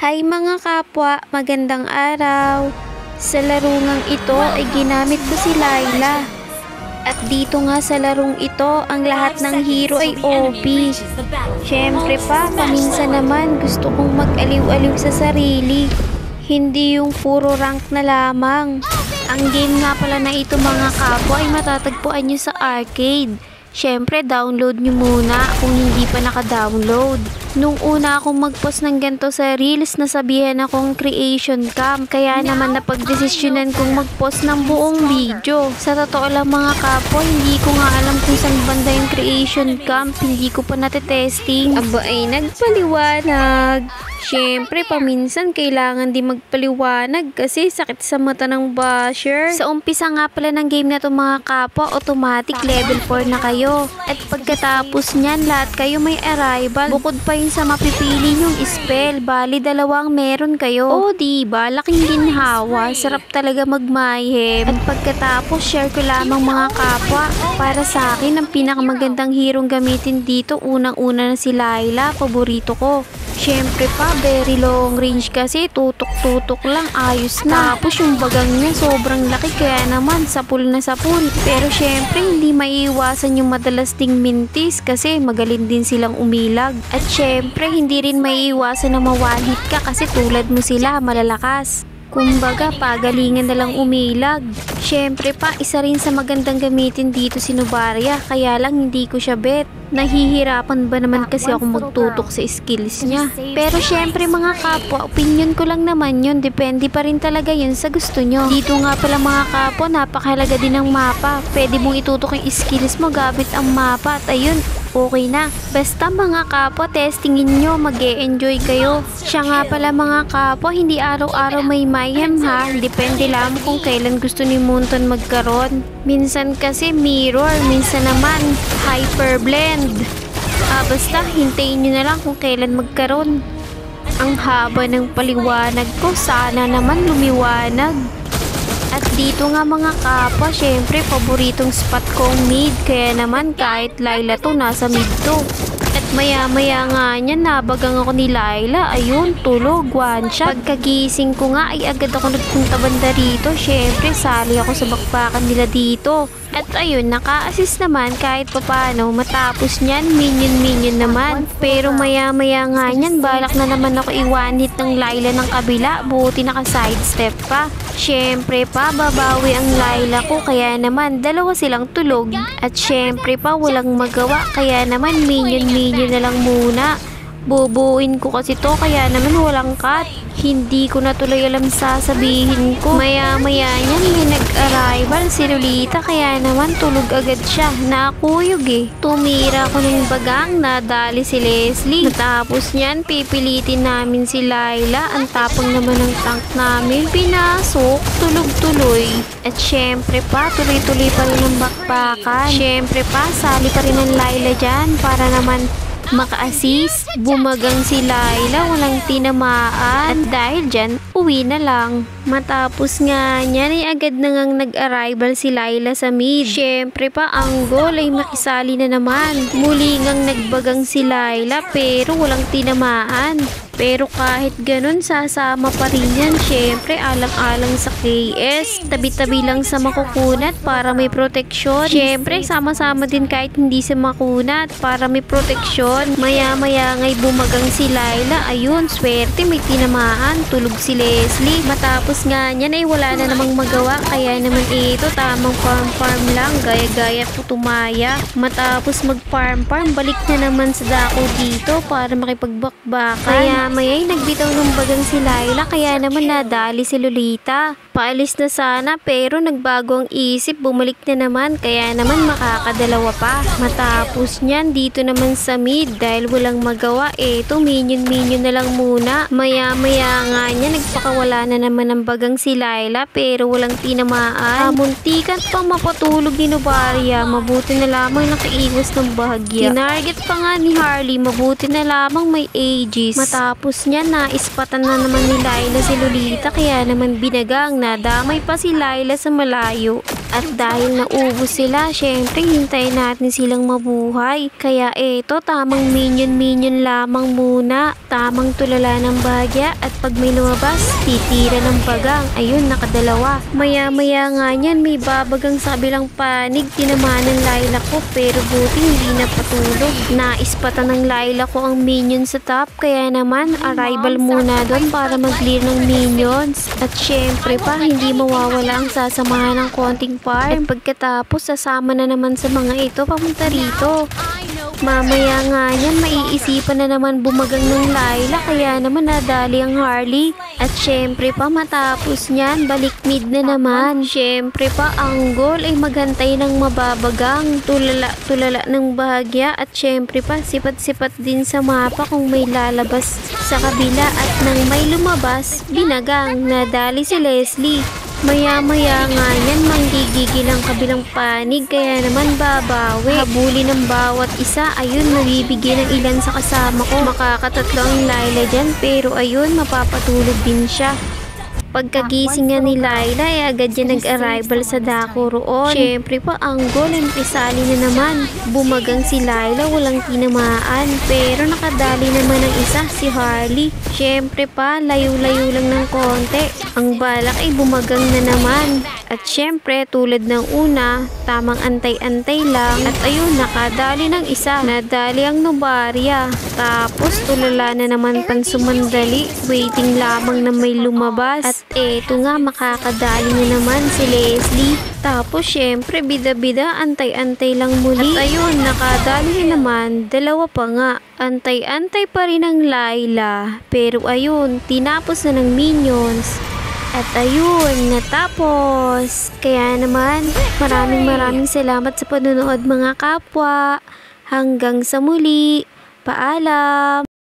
Hi mga kapwa, magandang araw. Sa larungang ito ay ginamit ko si Layla. At dito nga sa larong ito, ang lahat ng hero ay OP. Syempre pa, paminsan naman gusto kong mag-aliw-aliw sa sarili. Hindi yung puro rank na lamang. Ang game nga pala na ito mga kapwa ay matatagpuan nyo sa arcade. Syempre, download nyo muna kung hindi pa naka-download. Nung una akong mag-post ng ganito sa Reels, nasabihan akong creation cam. Kaya naman napagdesisyonan kong mag-post ng buong video. Sa totoo lang mga kapwa, hindi ko nga alam kung saan banda yung creation cam. Hindi ko pa natetesting. Aba ay nagpaliwanag. Syempre, paminsan kailangan din magpaliwanag kasi sakit sa mata ng basher. Sa umpisa nga pala ng game na to mga kapwa, automatic level 4 na kayo. At pagkatapos niyan, lahat kayo may arrival. Bukod pa yun sa mapipili yung spell, bali dalawang meron kayo. O diba, laking ginhawa, sarap talaga magmayhem. At pagkatapos, share ko lamang mga kapwa. Para sa akin, ang pinakamagandang hirong gamitin dito, unang-una na si Layla, paborito ko. Syempre pa, very long range kasi, tutok-tutok lang, ayos na. Tapos yung bagang niya sobrang laki, kaya naman sapul na sapul. Pero syempre, hindi maiiwasan yung madalas ding mintis kasi magaling din silang umilag. At syempre, hindi rin maiiwasan na ma-one-hit ka kasi tulad mo sila, malalakas. Kumbaga, pagalingan na lang umilag. Syempre pa, isa rin sa magandang gamitin dito si Novaria, kaya lang hindi ko siya bet. Nahihirapan ba naman kasi ako magtutok sa skills niya. Pero syempre mga kapwa, opinion ko lang naman yun. Depende pa rin talaga yun sa gusto nyo. Dito nga pala mga kapwa, napakahalaga din ng mapa. Pwede mong itutok yung skills mo gamit ang mapa at ayun, okay na. Basta mga kapwa, testingin nyo, mag-e-enjoy kayo. Siya nga pala mga kapwa, hindi araw-araw may mayhem ha. Depende lang kung kailan gusto ni Moonton magkaroon. Minsan kasi mirror, minsan naman hyper blend. Basta hintayin nyo na lang kung kailan magkaroon. Ang haba ng paliwanag ko, sana naman lumiwanag. At dito nga mga kapwa, syempre paboritong spot kong mid. Kaya naman kahit Layla to, nasa mid to. At maya-maya nga niya, nabagang ako ni Layla. Ayun, tulog, one shot. Pagkagising ko nga, ay agad ako nagpunta banda rito. Syempre, sali ako sa bakbakan nila dito. At ayun, naka-assist naman kahit papano. Matapos niyan, minion naman. Pero maya-maya nga niyan, balak na naman ako i-one-hit ng Layla ng kabila. Buti naka-sidestep pa. Syempre pa, babawi ang Layla ko. Kaya naman, dalawa silang tulog. At syempre pa, walang magawa. Kaya naman, minion na lang muna. Bubuuin ko kasi to, kaya naman walang cut. Hindi ko na tuloy alam sasabihin ko. Maya-maya niyan, may nag-arrival si Lolita, kaya naman tulog agad siya. Nakuyog eh. Tumira ko ng bagang, nadali si Leslie. Matapos niyan, pipilitin namin si Layla. Ang tapang naman ng tank namin. Pinasok, tulog-tuloy. At syempre pa, tuloy-tuloy pa rin ang bakbakan. Syempre pa, sali pa rin ang Layla dyan para naman maka-assist. Bumagang si Layla, walang tinamaan. At dahil dyan, uwi na lang. Matapos nga niyan ay agad na ngang nag-arrival si Layla sa mid. Syempre pa, ang goal ay makisali na naman. Muli ngang nagbagang si Layla pero walang tinamaan. Pero kahit ganun, sasama pa rin yan. Syempre, alang-alang sa KS. Tabi-tabi lang sa makukunat para may proteksyon. Syempre, sama-sama din kahit hindi sa makunat para may proteksyon. Maya-maya nga'y bumagang si Layla. Ayun, swerte, may tinamaan. Tulog si Leslie. Matapos nga niyan ay wala na namang magawa. Kaya naman ito, tamang farm-farm lang. Gaya-gaya po tumaya. Matapos mag-farm-farm, balik na naman sa dako dito para makipagbakbakan. Kaya mayay nagbitaw ng bagang si Layla, kaya naman nadali si Lolita. Paalis na sana pero nagbago ang isip, bumalik na naman, kaya naman makakadalawa pa. Matapos niyan, dito naman sa mid dahil walang magawa, eto minion na lang muna. Maya-maya nga niya, nagpakawala na naman ng bagang si Layla pero walang tinamaan. Muntikan pang mapatulog ni Novaria, mabuti na lamang nakaiwas ng bahagya. Tinarget pa nga ni Harley, mabuti na lamang may Aegis. Matapos niya, naispatan na naman ni Layla si Lolita, kaya naman binagang, nadamay pa si Layla sa malayo. At dahil naubos sila, syempre hintayin natin silang mabuhay. Kaya eto, tamang minion lamang muna. Tamang tulala ng bahagya at pag may lumabas, titira ng bagang. Ayun, nakadalawa. Maya-maya nga niyan, may babagang sa kabilang panig. Tinamaan ng Layla ko pero buti hindi napatulog. Naispatan ng Layla ko ang minion sa top. Kaya naman, arrival muna doon para mag-clear ng minions. At syempre pa, hindi mawawala ang sasamahan ng konting farm. At pagkatapos, sasama na naman sa mga ito papunta rito. Mamaya nga yan, maiisipan na naman bumagang ng Layla, kaya naman nadali ang Harley. At syempre pa, matapos niyan, balik mid na naman. Syempre pa, ang goal ay maghantay ng mababagang. Tulala ng bahagya at syempre pa, sipat-sipat din sa mapa kung may lalabas sa kabila. At nang may lumabas, binagang, nadali si Leslie. Maya-maya nga yan, manggigigil ang kabilang panig, kaya naman babawi. Habuli ng bawat isa, ayun, mabibigyan ng ilan sa kasama ko. Makakatatlo ang Layla dyan, pero ayun, mapapatulog din siya. Pagkagising nga ni Layla, ay agad yan nag-arrival sa dako roon. Syempre pa, ang goal, empisali na naman. Bumagang si Layla, walang tinamaan. Pero nakadali naman ang isa, si Harley. Syempre pa, layo-layo lang ng konti. Ang balak ay bumagang na naman. At syempre, tulad ng una, tamang antay-antay lang. At ayun, nakadali ng isa. Nadali ang Novaria. Tapos, tulala na naman pansumandali. Waiting lamang na may lumabas. At eto nga, makakadali na naman si Leslie. Tapos, syempre, bida-bida, antay-antay lang muli. At ayun, nakadali na naman. Dalawa pa nga. Antay-antay pa rin ang Layla. Pero ayun, tinapos na ng minions. At ayun, natapos. Kaya naman, maraming salamat sa panonood mga kapwa. Hanggang sa muli. Paalam!